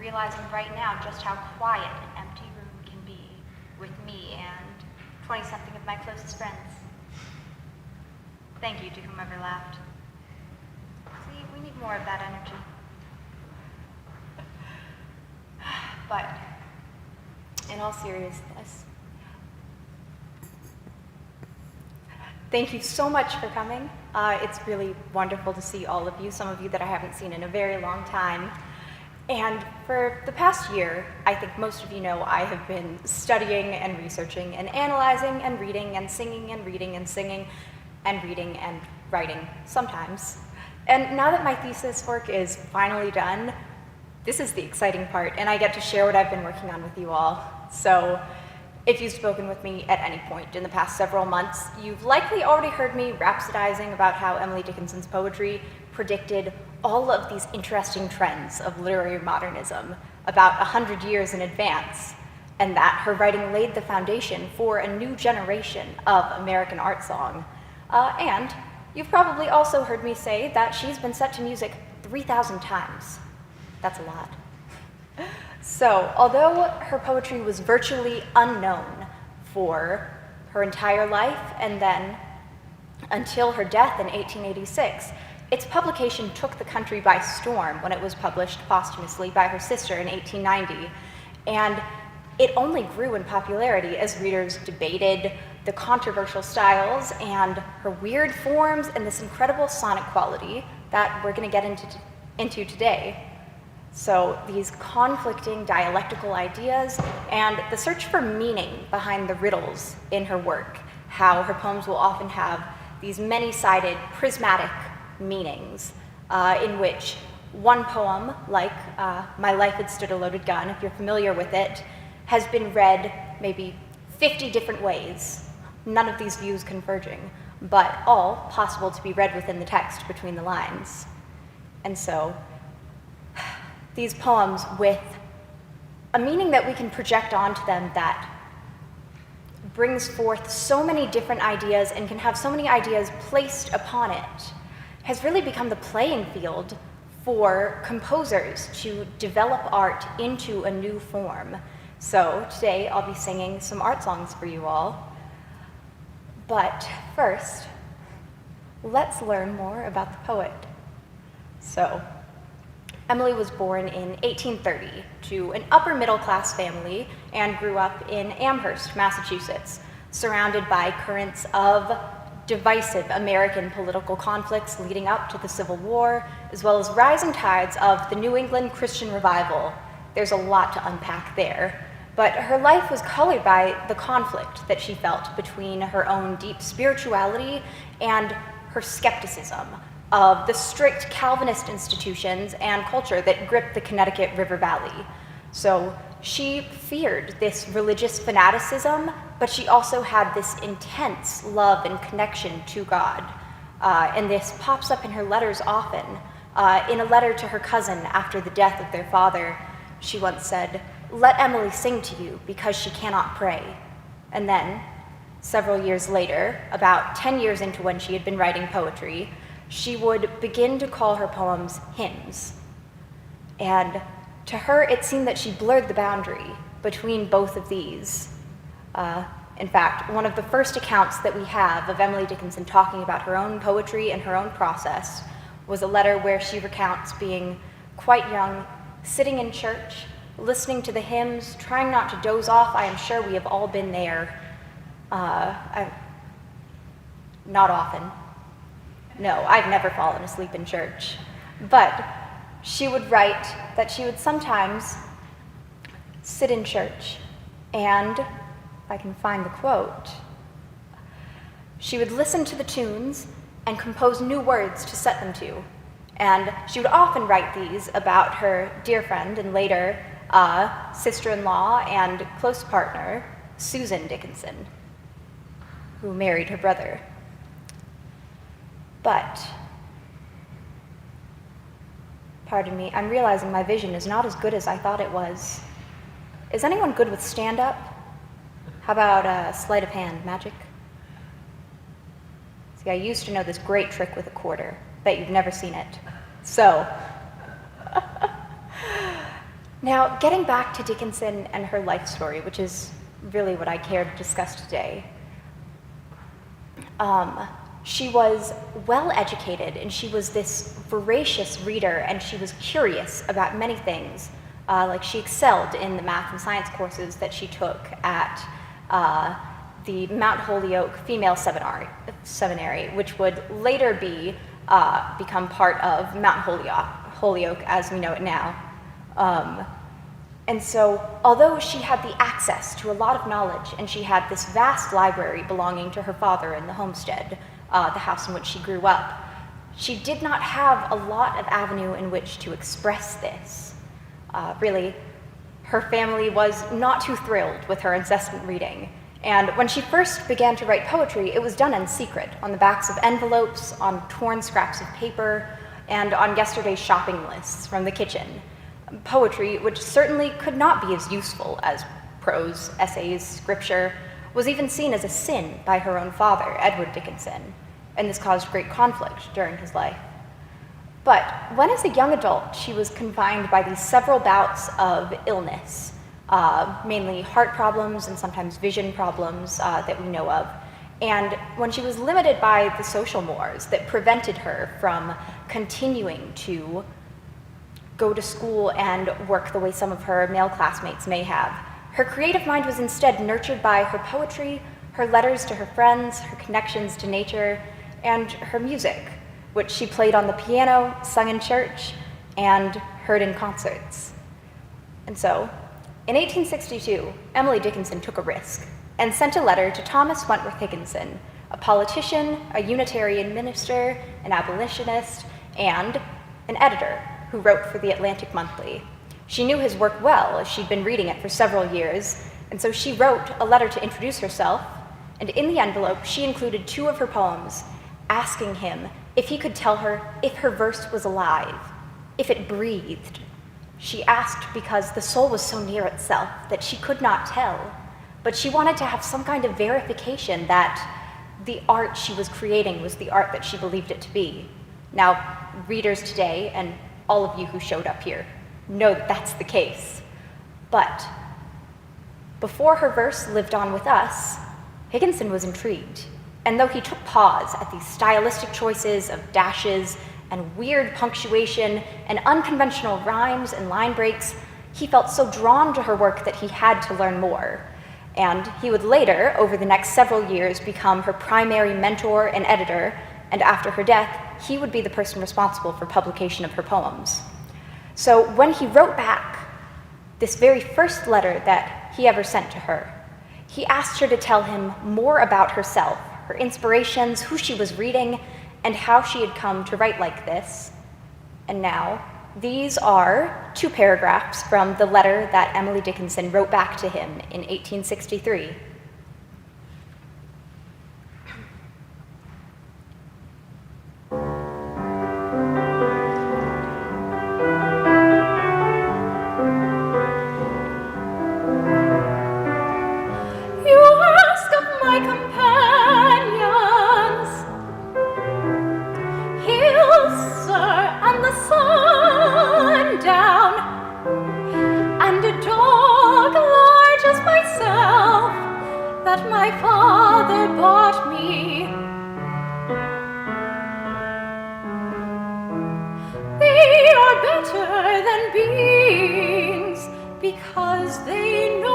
realizing right now just how quiet an empty room can be with me and 20-something of my closest friends. Thank you to whomever laughed. See, we need more of that energy. But in all seriousness, thank you so much for coming. It's really wonderful to see all of you, some of you that I haven't seen in a very long time. And for the past year, I think most of you know I have been studying and researching and analyzing and reading and singing and reading and singing and reading and writing sometimes. And now that my thesis work is finally done, this is the exciting part, and I get to share what I've been working on with you all. So if you've spoken with me at any point in the past several months, you've likely already heard me rhapsodizing about how Emily Dickinson's poetry predicted all of these interesting trends of literary modernism about 100 years in advance, and that her writing laid the foundation for a new generation of American art song. And you've probably also heard me say that she's been set to music 3,000 times. That's a lot. So, although her poetry was virtually unknown for her entire life and then until her death in 1886, its publication took the country by storm when it was published posthumously by her sister in 1890. And it only grew in popularity as readers debated the controversial styles and her weird forms and this incredible sonic quality that we're going to get into today. So these conflicting dialectical ideas and the search for meaning behind the riddles in her work, how her poems will often have these many-sided, prismatic meanings in which one poem, like My Life Had Stood a Loaded Gun, if you're familiar with it, has been read maybe 50 different ways, none of these views converging, but all possible to be read within the text between the lines. And so these poems with a meaning that we can project onto them that brings forth so many different ideas and can have so many ideas placed upon it has really become the playing field for composers to develop art into a new form. So today I'll be singing some art songs for you all. But first, let's learn more about the poet. So, Emily was born in 1830 to an upper middle class family and grew up in Amherst, Massachusetts, surrounded by currents of divisive American political conflicts leading up to the Civil War, as well as rising tides of the New England Christian revival. There's a lot to unpack there. But her life was colored by the conflict that she felt between her own deep spirituality and her skepticism of the strict Calvinist institutions and culture that gripped the Connecticut River Valley. So she feared this religious fanaticism, but she also had this intense love and connection to God. And this pops up in her letters often. In a letter to her cousin after the death of their father, she once said, "Let Emily sing to you because she cannot pray." And then, several years later, about 10 years into when she had been writing poetry, she would begin to call her poems hymns. And to her, it seemed that she blurred the boundary between both of these. In fact, one of the first accounts that we have of Emily Dickinson talking about her own poetry and her own process was a letter where she recounts being quite young, sitting in church, listening to the hymns, trying not to doze off. I am sure we have all been there. Not often. No, I've never fallen asleep in church. But she would write that she would sometimes sit in church and, if I can find the quote, she would listen to the tunes and compose new words to set them to. And she would often write these about her dear friend and later sister-in-law and close partner, Susan Dickinson, who married her brother. But, pardon me, I'm realizing my vision is not as good as I thought it was. Is anyone good with stand-up? How about sleight of hand, magic? See, I used to know this great trick with a quarter. Bet you've never seen it. So, Now, getting back to Dickinson and her life story, which is really what I care to discuss today, she was well educated, and she was this voracious reader, and she was curious about many things. Like she excelled in the math and science courses that she took at the Mount Holyoke Female Seminary, which would later become part of Mount Holyoke as we know it now. And so, although she had the access to a lot of knowledge, and she had this vast library belonging to her father in the homestead, the house in which she grew up, she did not have a lot of avenue in which to express this. Really, her family was not too thrilled with her incessant reading. And when she first began to write poetry, it was done in secret, on the backs of envelopes, on torn scraps of paper, and on yesterday's shopping lists from the kitchen. Poetry, which certainly could not be as useful as prose, essays, scripture, was even seen as a sin by her own father, Edward Dickinson, and this caused great conflict during his life. But when as a young adult, she was confined by these several bouts of illness, mainly heart problems and sometimes vision problems that we know of, and when she was limited by the social mores that prevented her from continuing to go to school and work the way some of her male classmates may have, her creative mind was instead nurtured by her poetry, her letters to her friends, her connections to nature, and her music, which she played on the piano, sung in church, and heard in concerts. And so, in 1862, Emily Dickinson took a risk and sent a letter to Thomas Wentworth Higginson, a politician, a Unitarian minister, an abolitionist, and an editor who wrote for the Atlantic Monthly. She knew his work well, as she'd been reading it for several years, and so she wrote a letter to introduce herself, and in the envelope, she included 2 of her poems, asking him if he could tell her if her verse was alive, if it breathed. She asked because the soul was so near itself that she could not tell, but she wanted to have some kind of verification that the art she was creating was the art that she believed it to be. Now, readers today, and all of you who showed up here, know that that's the case. But before her verse lived on with us, Higginson was intrigued. And though he took pause at these stylistic choices of dashes and weird punctuation and unconventional rhymes and line breaks, he felt so drawn to her work that he had to learn more. And he would later, over the next several years, become her primary mentor and editor, and after her death, he would be the person responsible for publication of her poems. So when he wrote back this very first letter that he ever sent to her, he asked her to tell him more about herself, her inspirations, who she was reading, and how she had come to write like this. And now, these are 2 paragraphs from the letter that Emily Dickinson wrote back to him in 1863. My father bought me. They are better than beings because they know,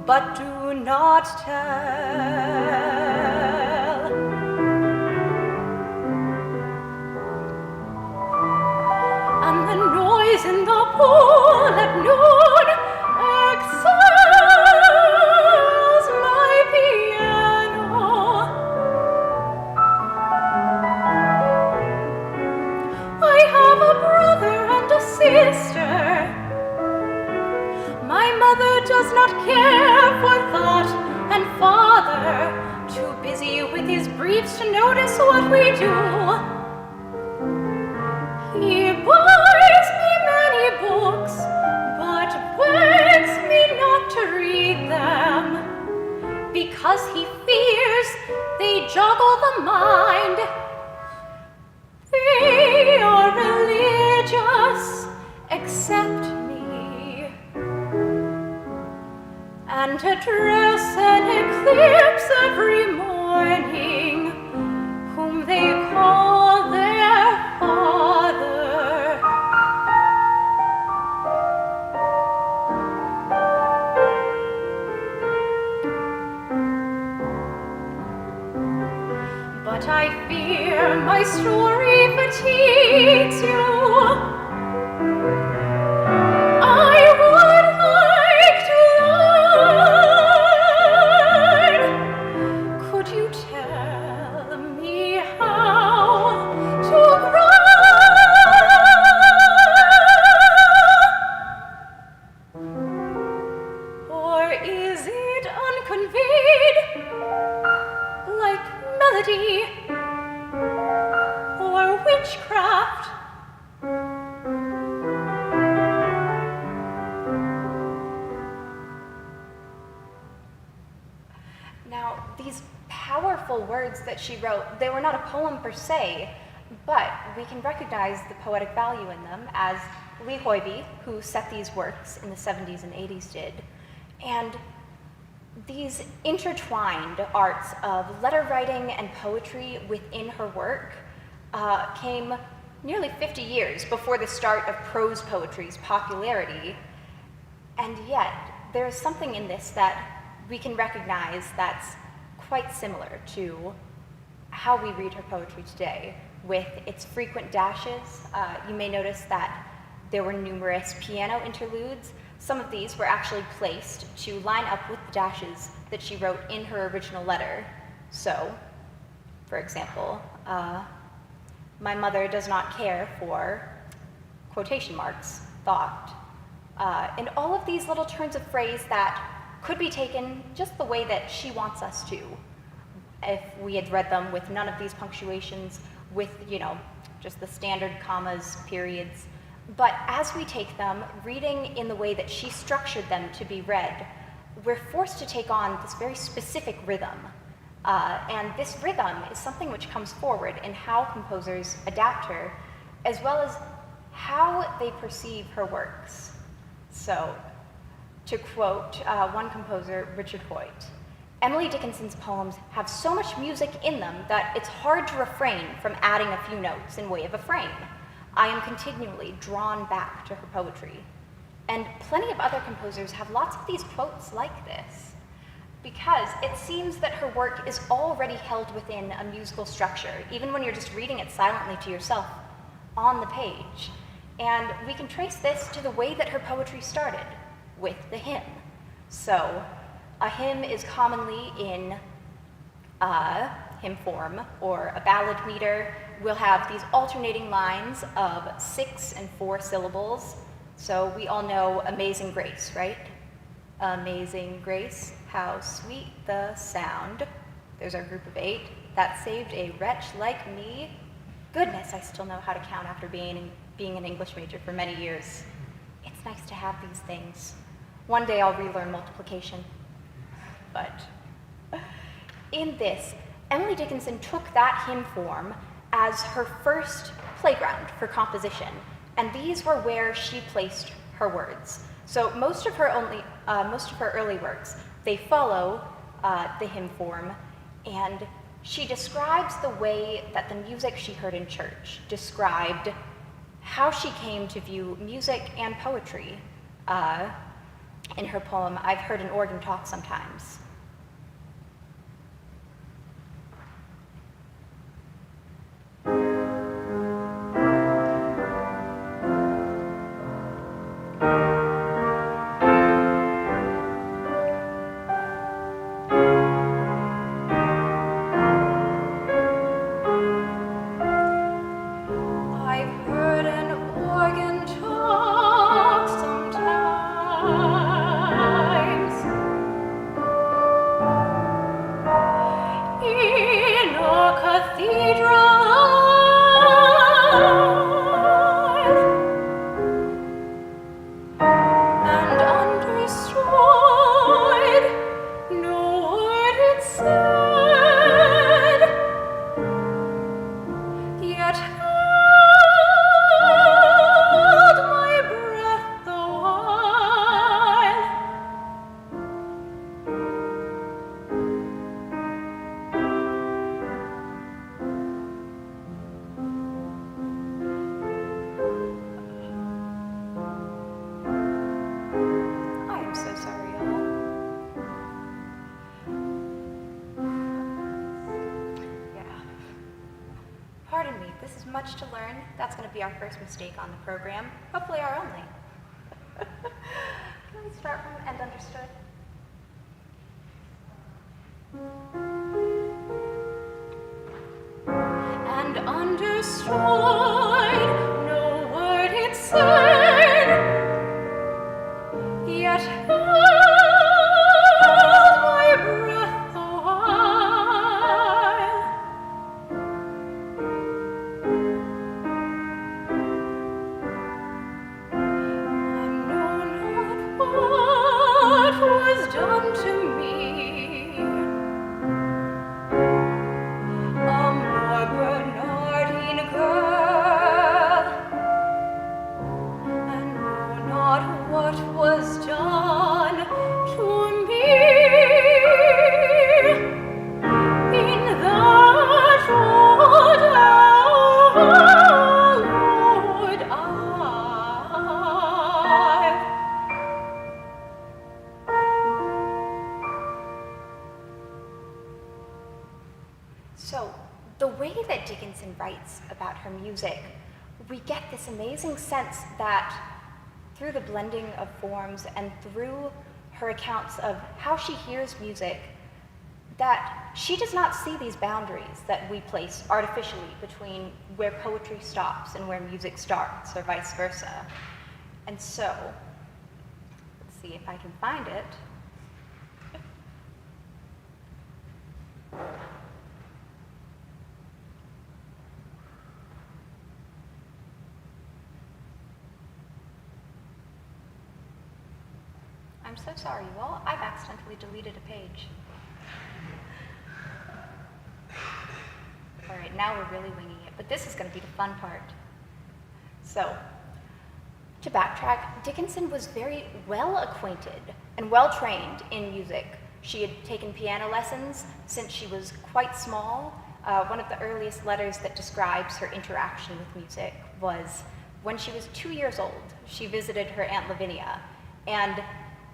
but do not tell. And the noise in the pool at noon excels my piano. I have a brother and a sister. My mother does not care for thought, and father, too busy with his briefs to notice what we do. He buys me many books, but begs me not to read them, because he fears they joggle the mind. They are religion. religious except me, and to dress an eclipse every morning, whom they call their father. But I fear my story fatigues you. I would like to learn. Could you tell me how to grow? Or is it unconveyed, like melody or witchcraft? Now, these powerful words that she wrote, they were not a poem per se, but we can recognize the poetic value in them, as Lee Hoiby, who set these works in the 70s and 80s, did. And these intertwined arts of letter writing and poetry within her work came nearly 50 years before the start of prose poetry's popularity. And yet, there is something in this that we can recognize that's quite similar to how we read her poetry today, with its frequent dashes. You may notice that there were numerous piano interludes. Some of these were actually placed to line up with the dashes that she wrote in her original letter. So, for example, my mother does not care for, quotation marks, thought. And all of these little turns of phrase that could be taken just the way that she wants us to, if we had read them with none of these punctuations, with, just the standard commas, periods. But as we take them, reading in the way that she structured them to be read, we're forced to take on this very specific rhythm. And this rhythm is something which comes forward in how composers adapt her, as well as how they perceive her works. So, to quote one composer, Richard Hoyt, Emily Dickinson's poems have so much music in them that it's hard to refrain from adding a few notes in way of a frame. I am continually drawn back to her poetry. And plenty of other composers have lots of these quotes like this, because it seems that her work is already held within a musical structure, even when you're just reading it silently to yourself on the page. And we can trace this to the way that her poetry started, with the hymn. So, a hymn is commonly in hymn form or a ballad meter. We'll have these alternating lines of 6 and 4 syllables. So we all know Amazing Grace, right? Amazing grace, how sweet the sound. There's our group of 8. That saved a wretch like me. Goodness, I still know how to count after being an English major for many years. It's nice to have these things. One day I'll relearn multiplication. But in this, Emily Dickinson took that hymn form as her first playground for composition, and these were where she placed her words. So most of her early works, they follow the hymn form, and she describes the way that the music she heard in church described how she came to view music and poetry. In her poem, I've Heard an Organ Talk Sometimes. much to learn. That's going to be our first mistake on the program, hopefully our only. Can we start from "And Understood"? And understood, no word it said, yet held my breath the while. And know not what was done to me. A more Bernardine girl, and know not what was done to me. In that old hour would I. So, the way that Dickinson writes about her music, we get this amazing sense that through the blending of forms and through her accounts of how she hears music, that she does not see these boundaries that we place artificially between where poetry stops and where music starts, or vice versa. And so, let's see if I can find it. I'm so sorry, you all. I've accidentally deleted a page. All right, now we're really winging it, but this is going to be the fun part. So, to backtrack, Dickinson was very well acquainted and well trained in music. She had taken piano lessons since she was quite small. One of the earliest letters that describes her interaction with music was when she was 2 years old. She visited her Aunt Lavinia, and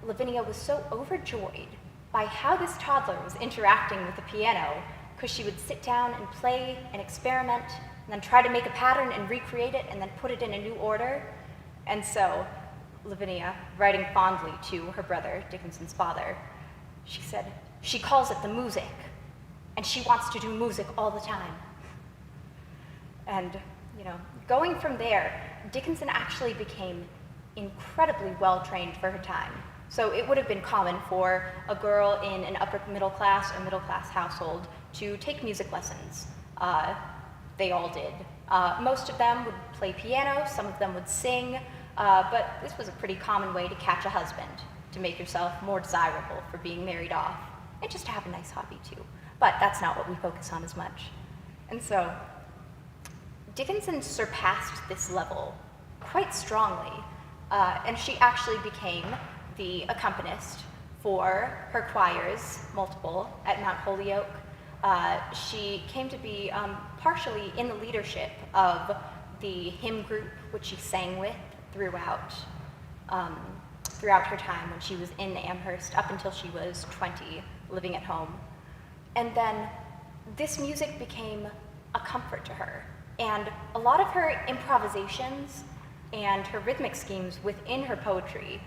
Lavinia was so overjoyed by how this toddler was interacting with the piano, because she would sit down and play and experiment, and then try to make a pattern and recreate it, and then put it in a new order. And so Lavinia, writing fondly to her brother, Dickinson's father, she said, she calls it the music, and she wants to do music all the time. And, going from there, Dickinson actually became incredibly well-trained for her time. So it would have been common for a girl in an upper middle class or middle class household to take music lessons. They all did. Most of them would play piano, some of them would sing, but this was a pretty common way to catch a husband, to make yourself more desirable for being married off, and just to have a nice hobby too. But that's not what we focus on as much. And so Dickinson surpassed this level quite strongly, and she actually became the accompanist for her choirs, multiple, at Mount Holyoke. She came to be partially in the leadership of the hymn group, which she sang with throughout her time when she was in Amherst, up until she was 20, living at home. And then this music became a comfort to her. And a lot of her improvisations and her rhythmic schemes within her poetry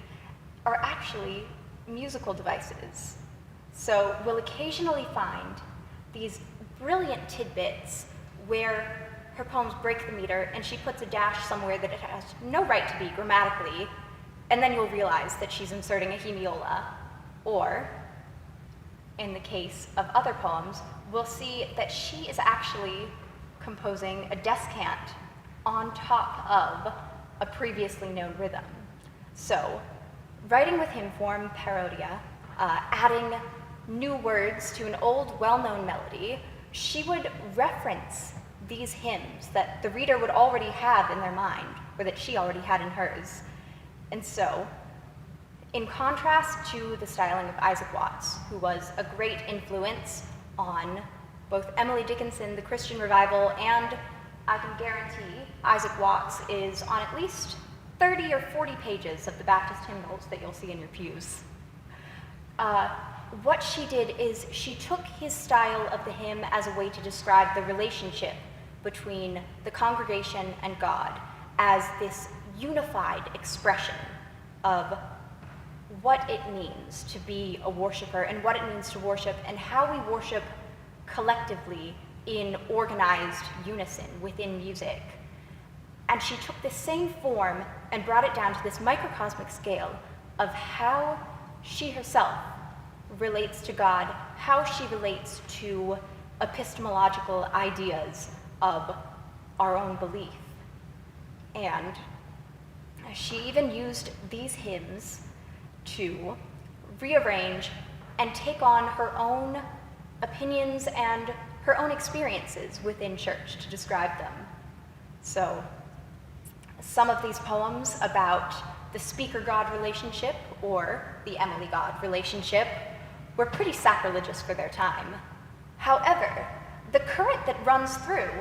are actually musical devices. So we'll occasionally find these brilliant tidbits where her poems break the meter and she puts a dash somewhere that it has no right to be grammatically, and then you'll realize that she's inserting a hemiola. Or, in the case of other poems, we'll see that she is actually composing a descant on top of a previously known rhythm. So, writing with hymn form parodia, adding new words to an old, well-known melody, she would reference these hymns that the reader would already have in their mind, or that she already had in hers. And so, in contrast to the styling of Isaac Watts, who was a great influence on both Emily Dickinson, the Christian Revival, and I can guarantee Isaac Watts is on at least 30 or 40 pages of the Baptist hymnals that you'll see in your pews. What she did is she took his style of the hymn as a way to describe the relationship between the congregation and God as this unified expression of what it means to be a worshiper and what it means to worship and how we worship collectively in organized unison within music. And she took this same form and brought it down to this microcosmic scale of how she herself relates to God, how she relates to epistemological ideas of our own belief. And she even used these hymns to rearrange and take on her own opinions and her own experiences within church to describe them. So some of these poems about the speaker-God relationship or the Emily-God relationship were pretty sacrilegious for their time. However, the current that runs through,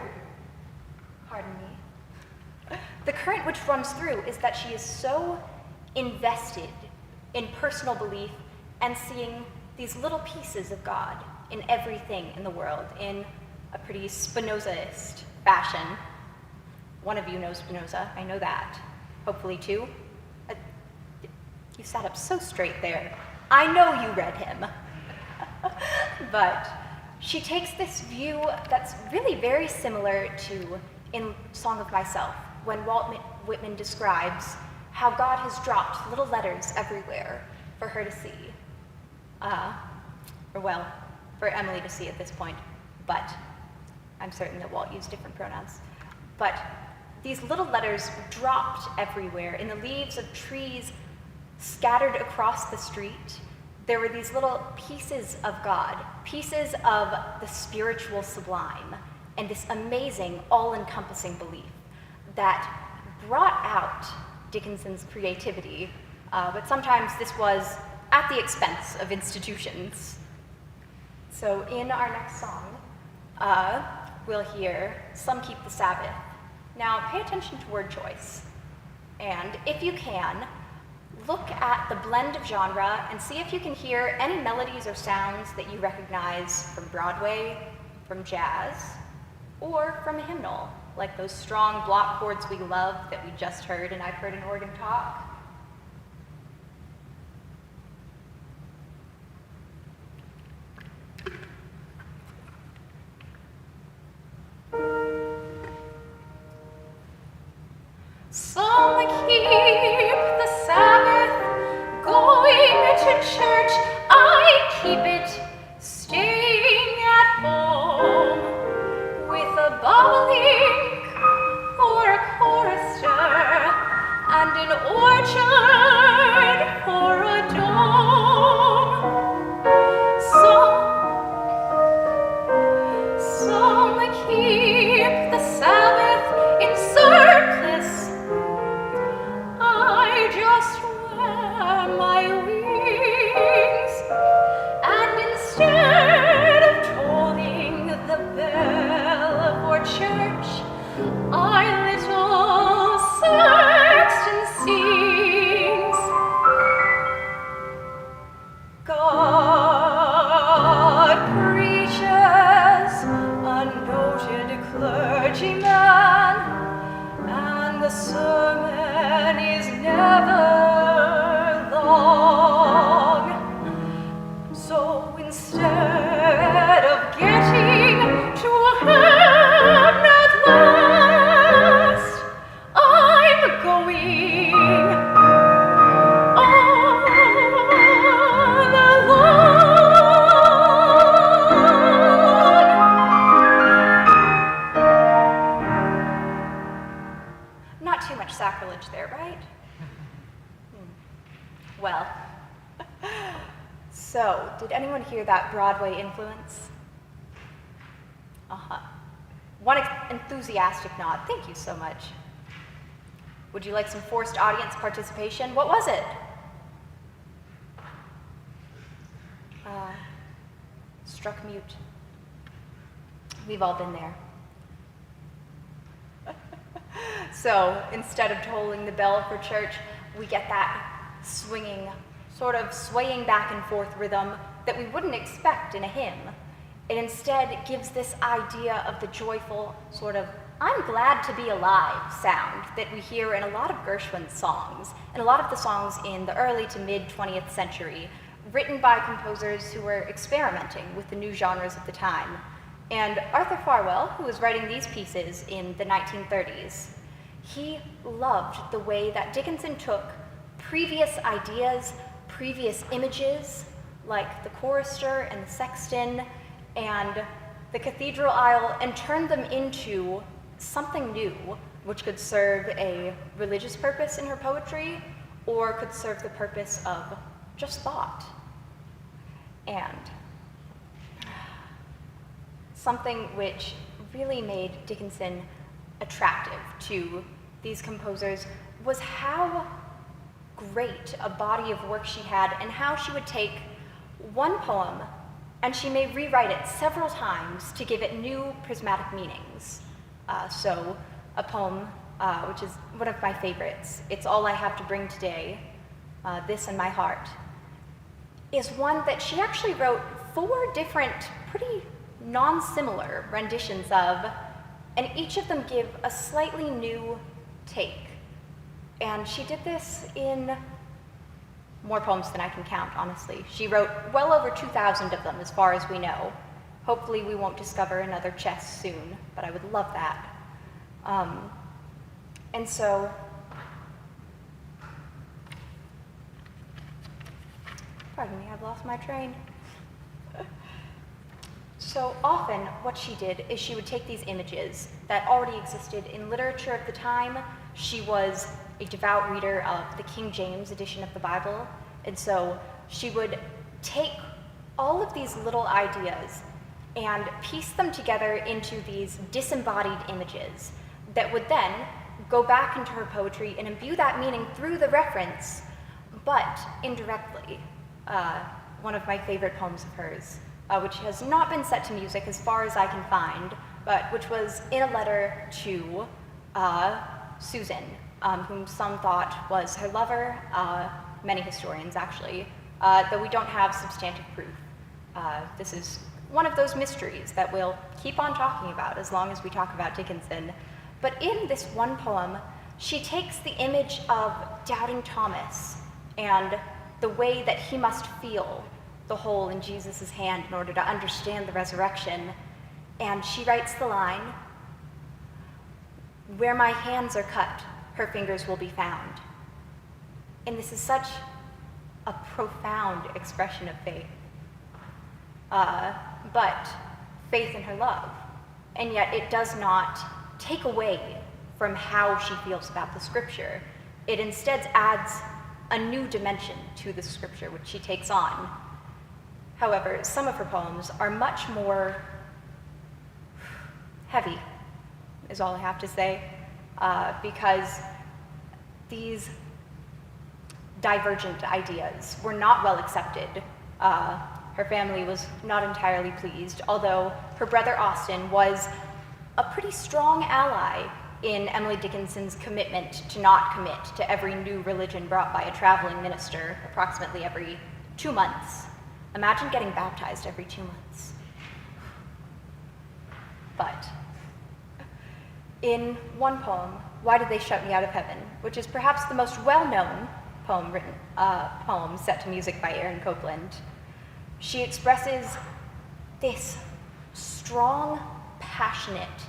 the current which runs through is that she is so invested in personal belief and seeing these little pieces of God in everything in the world in a pretty Spinozaist fashion. One of you knows Spinoza, I know that. Hopefully two. You sat up so straight there. I know you read him. But she takes this view that's really very similar to in Song of Myself, when Walt Whitman describes how God has dropped little letters everywhere for her to see. For Emily to see at this point, but I'm certain that Walt used different pronouns. But these little letters dropped everywhere in the leaves of trees scattered across the street. There were these little pieces of God, pieces of the spiritual sublime, and this amazing, all-encompassing belief that brought out Dickinson's creativity, but sometimes this was at the expense of institutions. So in our next song, we'll hear Some Keep the Sabbath. Now pay attention to word choice, and if you can, look at the blend of genre and see if you can hear any melodies or sounds that you recognize from Broadway, from jazz, or from a hymnal, like those strong block chords we love that we just heard and I've heard an organ talk. Some keep the Sabbath, going to church. I keep it, staying at home, with a bobolink or a chorister, and an orchard for a dome. Some keep the Sabbath in surplice. I just wear my wings, and instead of tolling the bell for church, our little sexton sings. God preaches, a noted clergyman, and the sermon is never long. So instead of getting to heaven at last, I'm going all alone. Not too much sacrilege there, right? Well, so did anyone hear that Broadway influence? One enthusiastic nod. Thank you so much. Would you like some forced audience participation? What was it? Struck mute. We've all been there. So instead of tolling the bell for church, we get that swinging, sort of swaying back and forth rhythm that we wouldn't expect in a hymn. It instead gives this idea of the joyful, sort of I'm glad to be alive sound that we hear in a lot of Gershwin's songs, and a lot of the songs in the early to mid 20th century, written by composers who were experimenting with the new genres of the time. And Arthur Farwell, who was writing these pieces in the 1930s, he loved the way that Dickinson took previous ideas, previous images, like the chorister and the sexton and the cathedral aisle, and turned them into something new, which could serve a religious purpose in her poetry, or could serve the purpose of just thought. And something which really made Dickinson attractive to these composers was how great a body of work she had, and how she would take one poem and she may rewrite it several times to give it new prismatic meanings. So a poem, which is one of my favorites, It's All I Have to Bring Today, This in My Heart, is one that she actually wrote 4 different, pretty non-similar renditions of, and each of them give a slightly new take. And she did this in more poems than I can count, honestly. She wrote well over 2,000 of them, as far as we know. Hopefully we won't discover another chest soon, but I would love that. And so, pardon me, I've lost my train. So often what she did is she would take these images that already existed in literature of the time. She was a devout reader of the King James edition of the Bible, and so she would take all of these little ideas and piece them together into these disembodied images that would then go back into her poetry and imbue that meaning through the reference, but indirectly. One of my favorite poems of hers, which has not been set to music as far as I can find, but which was in a letter to Susan, whom some thought was her lover, many historians actually, though we don't have substantive proof. This is one of those mysteries that we'll keep on talking about as long as we talk about Dickinson. But in this one poem, she takes the image of doubting Thomas and the way that he must feel the hole in Jesus' hand in order to understand the resurrection, and she writes the line, "Where my hands are cut, her fingers will be found." And this is such a profound expression of faith, but faith in her love, and yet it does not take away from how she feels about the scripture. It instead adds a new dimension to the scripture, which she takes on. However, some of her poems are much more heavy, is all I have to say, because these divergent ideas were not well accepted. Her family was not entirely pleased, although her brother Austin was a pretty strong ally in Emily Dickinson's commitment to not commit to every new religion brought by a traveling minister approximately every 2 months. Imagine getting baptized every 2 months. But in one poem, Why Did They Shut Me Out of Heaven, which is perhaps the most well-known poem set to music by Copeland, she expresses this strong, passionate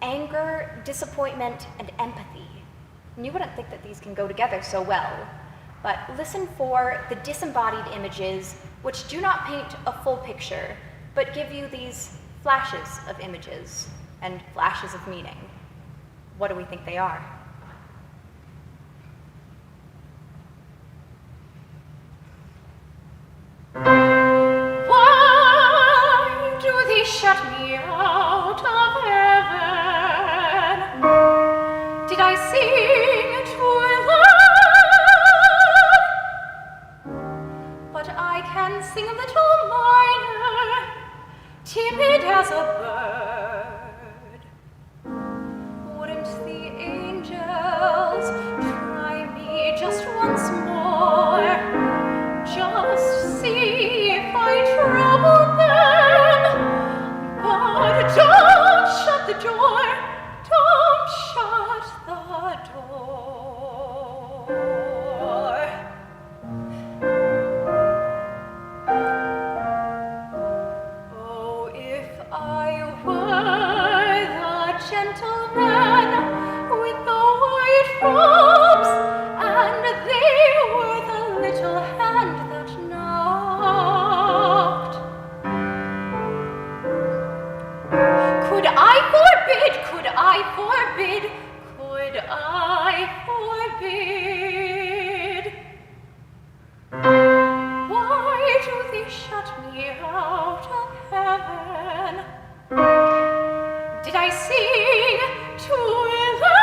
anger, disappointment, and empathy. And you wouldn't think that these can go together so well, but listen for the disembodied images which do not paint a full picture, but give you these flashes of images and flashes of meaning. What do we think they are? Why do they shut me out of heaven? Did I sing too loud? But I can sing a little minor, timid as a bird. Wouldn't the angels try me just once more? Just see if I trouble them. But don't shut the door, did I sing to Eleanor?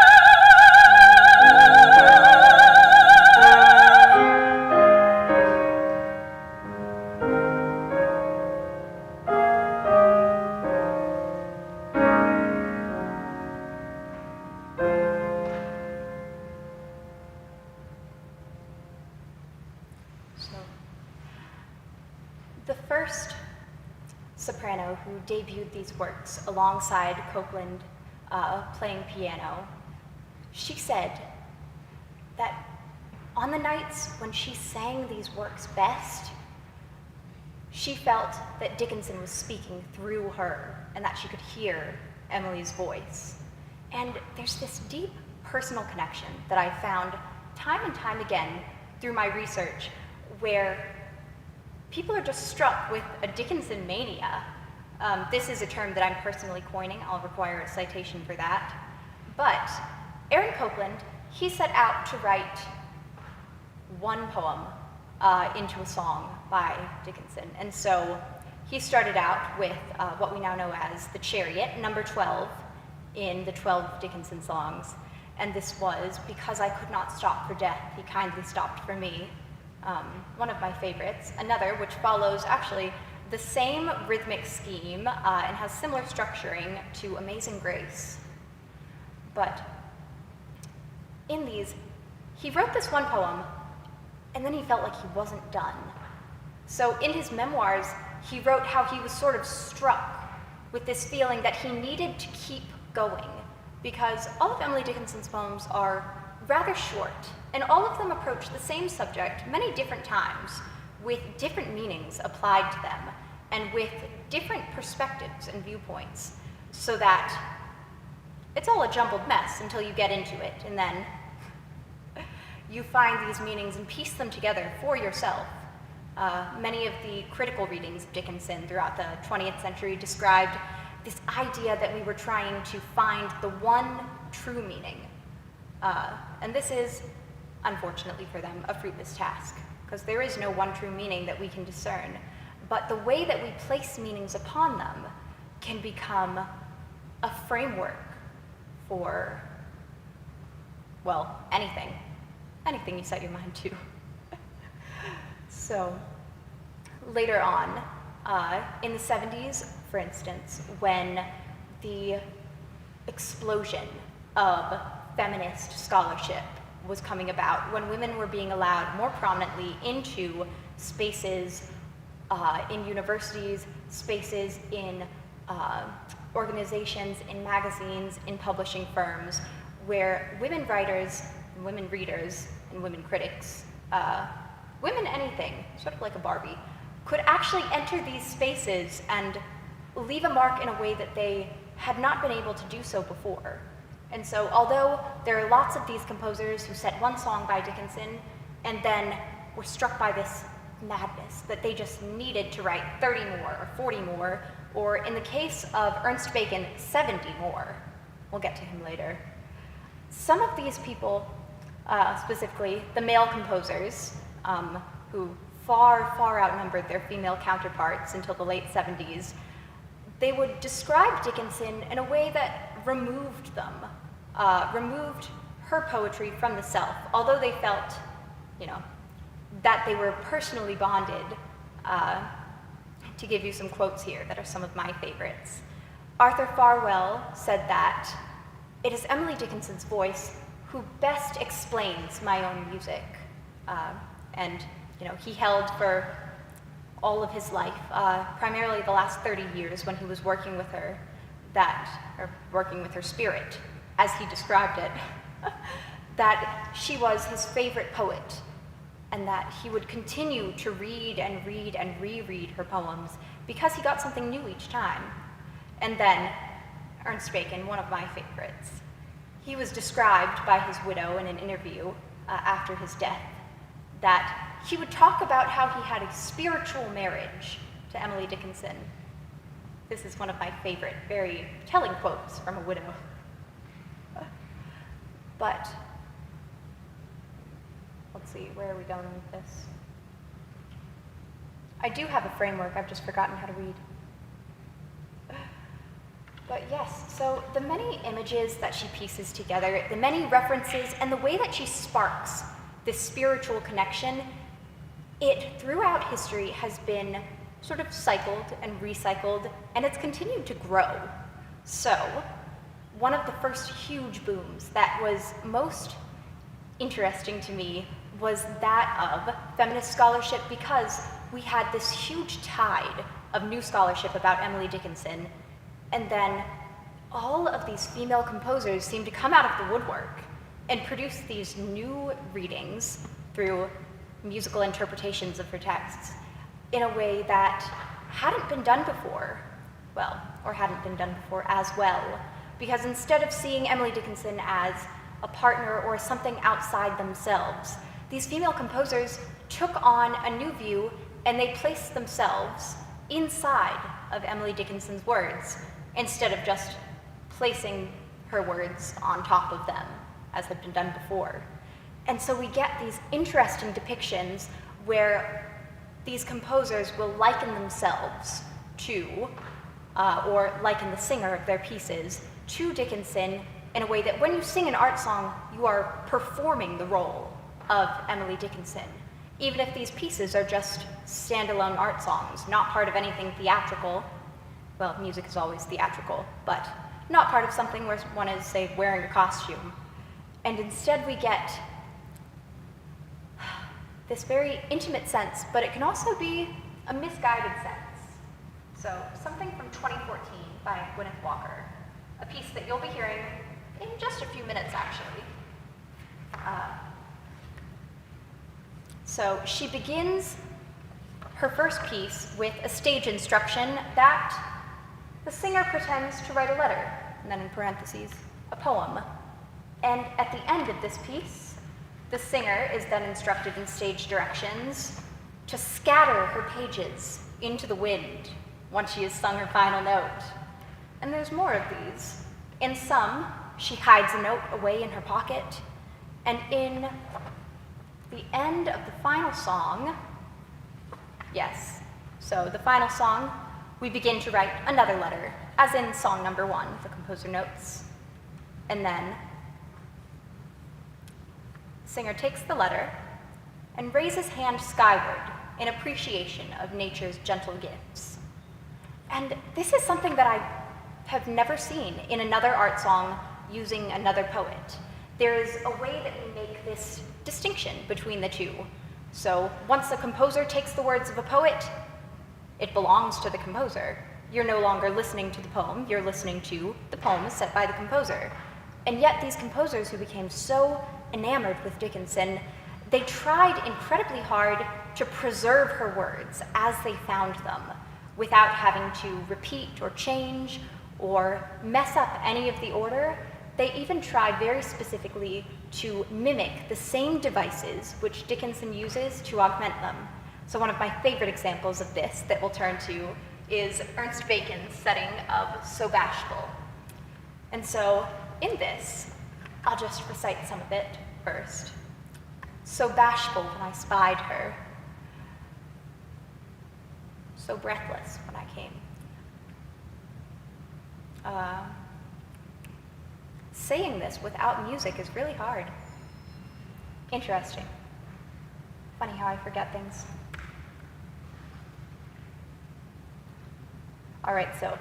So, the first soprano who debuted these works alongside Copeland playing piano, she said that on the nights when she sang these works best, she felt that Dickinson was speaking through her and that she could hear Emily's voice. And there's this deep personal connection that I found time and time again through my research where people are just struck with a Dickinson mania. This is a term that I'm personally coining. I'll require a citation for that. But Aaron Copeland, he set out to write one poem into a song by Dickinson. And so he started out with what we now know as The Chariot, number 12 in the 12 Dickinson songs. And this was Because I Could Not Stop for Death, He Kindly Stopped for Me. One of my favorites. Another, which follows actually the same rhythmic scheme and has similar structuring to Amazing Grace. But in these, he wrote this one poem, and then he felt like he wasn't done. So in his memoirs, he wrote how he was sort of struck with this feeling that he needed to keep going, because all of Emily Dickinson's poems are rather short, and all of them approach the same subject many different times, with different meanings applied to them, and with different perspectives and viewpoints, so that it's all a jumbled mess until you get into it, and then you find these meanings and piece them together for yourself. Many of the critical readings of Dickinson throughout the 20th century described this idea that we were trying to find the one true meaning. And this is, unfortunately for them, a fruitless task, because there is no one true meaning that we can discern. But the way that we place meanings upon them can become a framework for, well, anything you set your mind to. So, later on, in the 70s, for instance, when the explosion of feminist scholarship was coming about, when women were being allowed more prominently into spaces in universities, spaces in organizations, in magazines, in publishing firms, where women writers, and women readers, and women critics, women anything, sort of like a Barbie, could actually enter these spaces and leave a mark in a way that they had not been able to do so before. And so although there are lots of these composers who set one song by Dickinson and then were struck by this madness that they just needed to write 30 more or 40 more, or in the case of Ernst Bacon, 70 more. We'll get to him later. Some of these people, specifically the male composers, who far, far outnumbered their female counterparts until the late 70s, they would describe Dickinson in a way that removed them, removed her poetry from the self, although they felt, that they were personally bonded. To give you some quotes here that are some of my favorites. Arthur Farwell said that, "It is Emily Dickinson's voice who best explains my own music." And he held for all of his life, primarily the last 30 years when he was working with her, working with her spirit, as he described it, that she was his favorite poet, and that he would continue to read and read and reread her poems because he got something new each time. And then Ernst Bacon, one of my favorites, he was described by his widow in an interview after his death that he would talk about how he had a spiritual marriage to Emily Dickinson. This is one of my favorite, very telling quotes from a widow. But let's see, where are we going with this? I do have a framework, I've just forgotten how to read. But yes, so the many images that she pieces together, the many references, and the way that she sparks this spiritual connection, it throughout history has been sort of cycled and recycled, and it's continued to grow. So, one of the first huge booms that was most interesting to me was that of feminist scholarship, because we had this huge tide of new scholarship about Emily Dickinson, and then all of these female composers seemed to come out of the woodwork and produce these new readings through musical interpretations of her texts in a way that hadn't been done before, well, or hadn't been done before as well, because instead of seeing Emily Dickinson as a partner or something outside themselves, these female composers took on a new view and they placed themselves inside of Emily Dickinson's words instead of just placing her words on top of them, as had been done before. And so we get these interesting depictions where these composers will liken themselves to, or liken the singer of their pieces to Dickinson in a way that when you sing an art song, you are performing the role of Emily Dickinson, even if these pieces are just standalone art songs, not part of anything theatrical. Well, music is always theatrical, but not part of something where one is, say, wearing a costume. And instead we get this very intimate sense, but it can also be a misguided sense. So, something from 2014 by Gwyneth Walker, a piece that you'll be hearing in just a few minutes, actually. So she begins her first piece with a stage instruction that the singer pretends to write a letter, and then in parentheses, a poem. And at the end of this piece, the singer is then instructed in stage directions to scatter her pages into the wind once she has sung her final note. And there's more of these. In some, she hides a note away in her pocket, and in the end of the final song, yes, so the final song, we begin to write another letter, as in song number 1, the composer notes. And then the singer takes the letter and raises hand skyward in appreciation of nature's gentle gifts. And this is something that I have never seen in another art song using another poet. There is a way that we make this distinction between the two. So once the composer takes the words of a poet, it belongs to the composer. You're no longer listening to the poem, you're listening to the poem set by the composer. And yet these composers who became so enamored with Dickinson, they tried incredibly hard to preserve her words as they found them, without having to repeat or change or mess up any of the order. They even tried very specifically to mimic the same devices which Dickinson uses to augment them. So one of my favorite examples of this that we'll turn to is Ernst Bacon's setting of So Bashful. And so in this, I'll just recite some of it first. So bashful when I spied her, so breathless when I came. Saying this without music is really hard. Interesting. Funny how I forget things. All right, so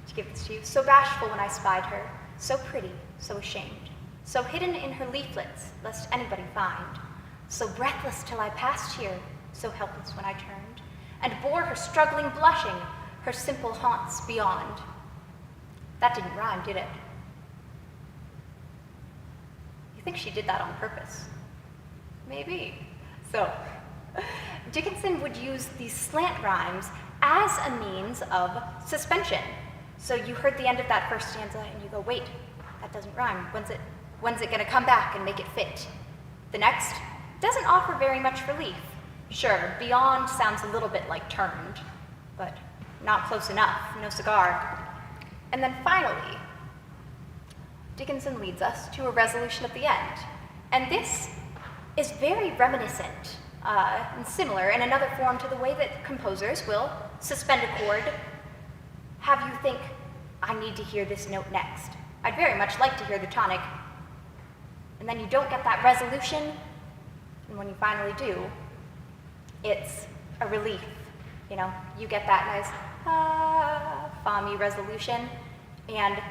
to give this to you. So bashful when I spied her, so pretty, so ashamed, so hidden in her leaflets, lest anybody find, so breathless till I passed here, so helpless when I turned, and bore her struggling blushing, her simple haunts beyond. That didn't rhyme, did it? You think she did that on purpose? Maybe. So, Dickinson would use these slant rhymes as a means of suspension. So you heard the end of that first stanza and you go, wait, that doesn't rhyme. When's it gonna come back and make it fit? The next doesn't offer very much relief. Sure, beyond sounds a little bit like turned, but not close enough, no cigar. And then finally, Dickinson leads us to a resolution at the end. And this is very reminiscent and similar in another form to the way that composers will suspend a chord, have you think, I need to hear this note next. I'd very much like to hear the tonic. And then you don't get that resolution, and when you finally do, it's a relief. You know, you get that nice fa-mi resolution, and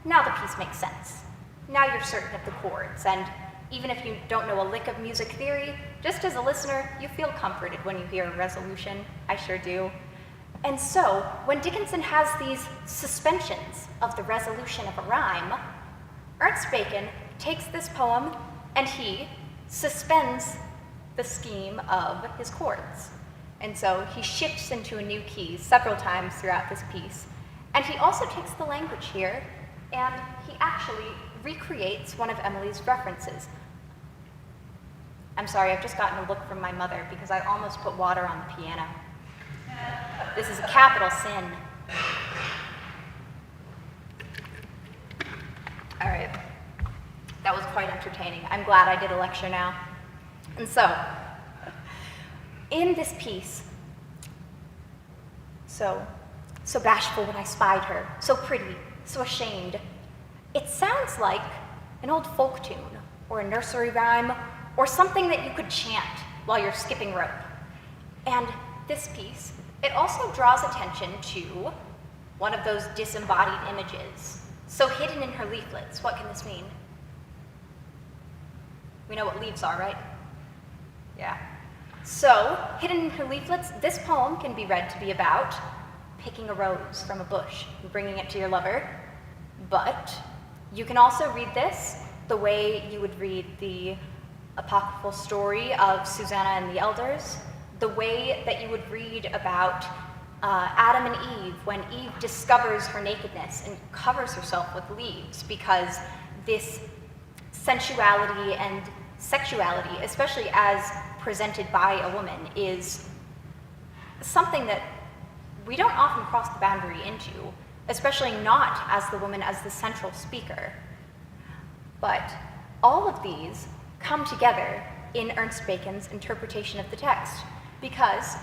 now the piece makes sense. Now you're certain of the chords, and even if you don't know a lick of music theory, just as a listener, you feel comforted when you hear a resolution. I sure do. And so, when Dickinson has these suspensions of the resolution of a rhyme, Ernst Bacon takes this poem and he suspends the scheme of his chords. And so he shifts into a new key several times throughout this piece. And he also takes the language here and he actually recreates one of Emily's references. I'm sorry, I've just gotten a look from my mother because I almost put water on the piano. This is a capital sin. All right, that was quite entertaining. I'm glad I did a lecture now. And so, in this piece, so bashful when I spied her, so pretty, so ashamed, it sounds like an old folk tune, or a nursery rhyme, or something that you could chant while you're skipping rope. And this piece, it also draws attention to one of those disembodied images. So hidden in her leaflets, what can this mean? We know what leaves are, right? Yeah. So, hidden in her leaflets, this poem can be read to be about picking a rose from a bush and bringing it to your lover. But you can also read this the way you would read the apocryphal story of Susanna and the Elders, the way that you would read about Adam and Eve when Eve discovers her nakedness and covers herself with leaves, because this sensuality and sexuality, especially as presented by a woman, is something that we don't often cross the boundary into, especially not as the woman as the central speaker. But all of these come together in Ernst Bacon's interpretation of the text, because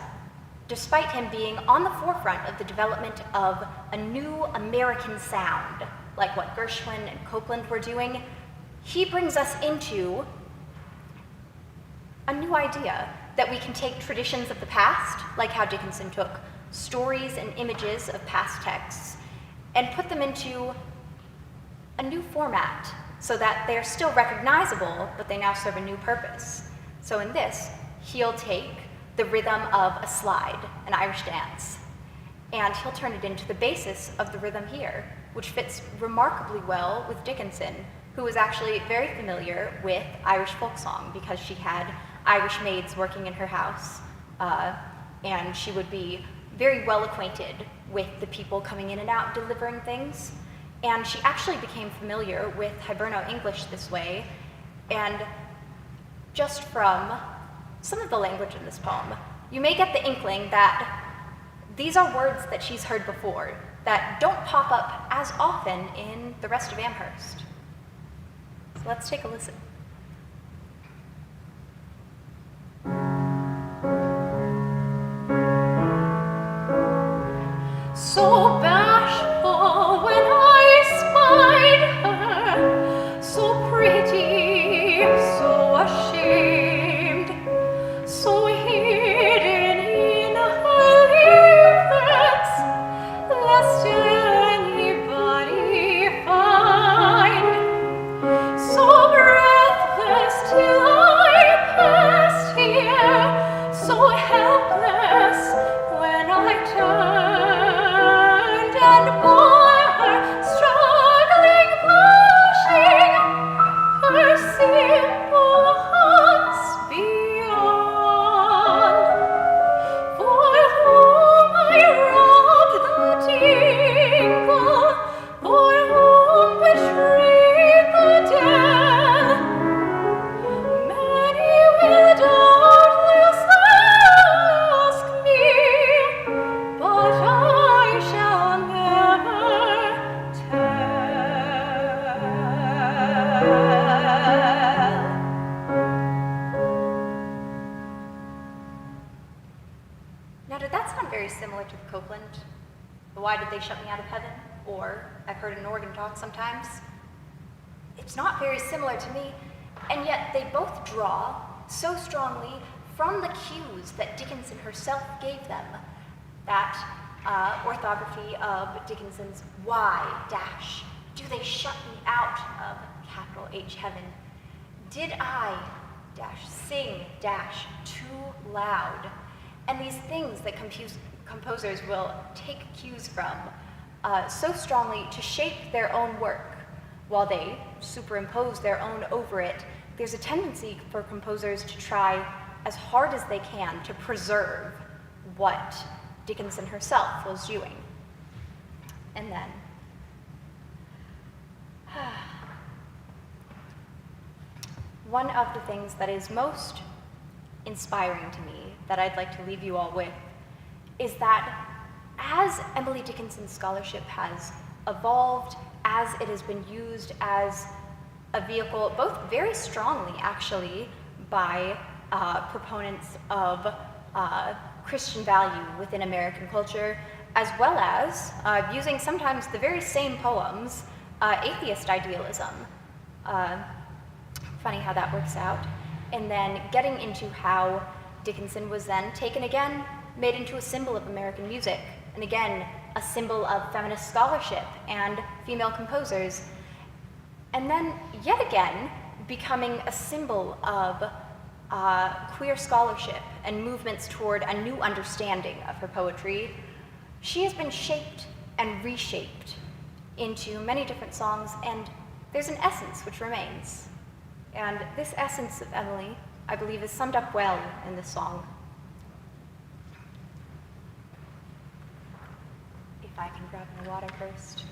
despite him being on the forefront of the development of a new American sound, like what Gershwin and Copeland were doing, he brings us into a new idea that we can take traditions of the past, like how Dickinson took stories and images of past texts, and put them into a new format so that they're still recognizable, but they now serve a new purpose. So in this, he'll take the rhythm of a slide, an Irish dance, and he'll turn it into the basis of the rhythm here, which fits remarkably well with Dickinson, who was actually very familiar with Irish folk song because she had Irish maids working in her house, and she would be very well acquainted with the people coming in and out delivering things. And she actually became familiar with Hiberno English this way, and just from some of the language in this poem, you may get the inkling that these are words that she's heard before that don't pop up as often in the rest of Amherst. So let's take a listen. So bashful when I spied her, so pretty, so ashamed, so hidden in her leaflets, lest anybody find, so breathless till I passed here, so helpless when I turned. And bore her struggling, blushing, her simple hearts beyond. For whom I robbed the tingle, for whom betrayed the dead, many will doubtless ask me, but I shall never tell. Now, did that sound very similar to the Copeland? The Why Did They Shut Me Out of Heaven? or I've heard an organ talk sometimes. It's not very similar to me, and yet they both draw so strongly from the cues that Dickinson herself gave them. That orthography of Dickinson's why dash, do they shut me out of capital H heaven? Did I dash sing dash too loud? And these things that composers will take cues from so strongly to shape their own work while they superimpose their own over it. There's a tendency for composers to try as hard as they can to preserve what Dickinson herself was doing. And then, one of the things that is most inspiring to me that I'd like to leave you all with is that as Emily Dickinson's scholarship has evolved, as it has been used as a vehicle, both very strongly actually by proponents of Christian value within American culture, as well as using sometimes the very same poems, atheist idealism. Funny how that works out. And then getting into how Dickinson was then taken again, made into a symbol of American music, and again, a symbol of feminist scholarship and female composers, and then yet again, becoming a symbol of queer scholarship and movements toward a new understanding of her poetry. She has been shaped and reshaped into many different songs, and there's an essence which remains. And this essence of Emily, I believe, is summed up well in this song. If I can grab my water first.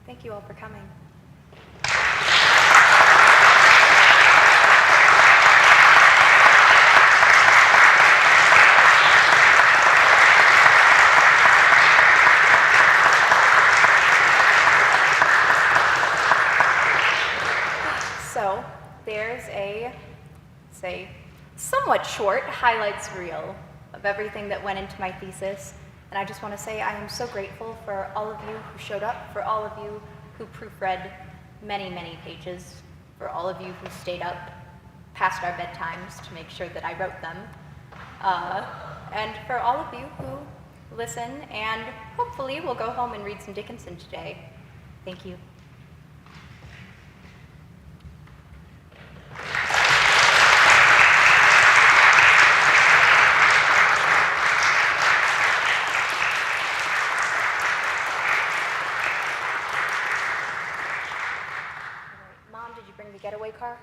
Thank you all for coming. So there's a, say, somewhat short highlights reel of everything that went into my thesis. And I just want to say I am so grateful for all of you who showed up, for all of you who proofread many, many pages, for all of you who stayed up past our bedtimes to make sure that I wrote them, and for all of you who listen and hopefully will go home and read some Dickinson today. Thank you. Mom, did you bring the getaway car?